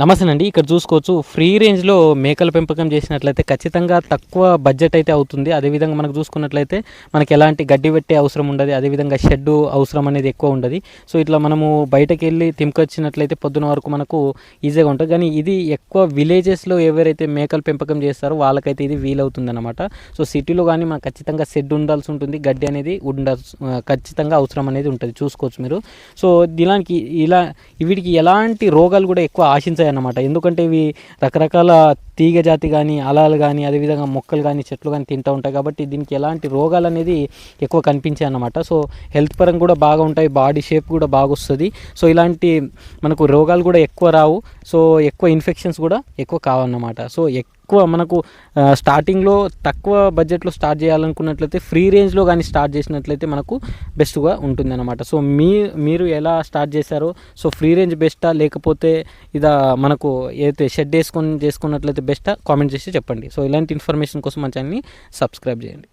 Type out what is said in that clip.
నమస్తే అండి. ఇక్కడ చూసుకోవచ్చు ఫ్రీ రేంజ్‌లో మేకల పెంపకం చేసినట్లయితే ఖచ్చితంగా తక్కువ బడ్జెట్ అయితే అవుతుంది. అదేవిధంగా మనకు చూసుకున్నట్లయితే మనకి ఎలాంటి గడ్డి పెట్టే అవసరం ఉండదు. అదేవిధంగా షెడ్డు అవసరం అనేది ఎక్కువ ఉండదు. సో ఇట్లా మనము బయటకెళ్ళి తెంపుకొచ్చినట్లయితే పొద్దున వరకు మనకు ఈజీగా ఉంటుంది. కానీ ఇది ఎక్కువ విలేజెస్‌లో ఎవరైతే మేకల పెంపకం చేస్తారో వాళ్ళకైతే ఇది వీలవుతుందన్నమాట. సో సిటీలో కానీ మనకు ఖచ్చితంగా షెడ్ ఉండాల్సి ఉంటుంది. గడ్డి అనేది ఖచ్చితంగా అవసరం అనేది ఉంటుంది. చూసుకోవచ్చు మీరు. సో వీటికి ఎలాంటి రోగాలు కూడా ఎక్కువ ఆశించాయన్నమాట. ఎందుకంటే ఇవి రకరకాల తీగ జాతి కానీ అలాలు కానీ అదేవిధంగా మొక్కలు కానీ చెట్లు కానీ తింటూ ఉంటాయి కాబట్టి దీనికి ఎలాంటి రోగాలు అనేది ఎక్కువ కనిపించాయి అన్నమాట. సో హెల్త్ పరంగా కూడా బాగా ఉంటాయి, బాడీ షేప్ కూడా బాగా వస్తుంది. సో ఇలాంటి మనకు రోగాలు కూడా ఎక్కువ రావు. సో ఎక్కువ ఇన్ఫెక్షన్స్ కూడా ఎక్కువ కావన్నమాట. సో ఎక్కువ మనకు స్టార్టింగ్లో తక్కువ బడ్జెట్లో స్టార్ట్ చేయాలనుకున్నట్లయితే ఫ్రీ రేంజ్లో కానీ స్టార్ట్ చేసినట్లయితే మనకు బెస్ట్గా ఉంటుంది అన్నమాట. సో మీరు ఎలా స్టార్ట్ చేశారో, సో ఫ్రీ రేంజ్ బెస్టా లేకపోతే మనకు ఏదైతే షెడ్ చేసుకున్నట్లయితే బెస్టా కామెంట్ చేసి చెప్పండి. సో ఇలాంటి ఇన్ఫర్మేషన్ కోసం మన ఛానల్ని సబ్స్క్రైబ్ చేయండి.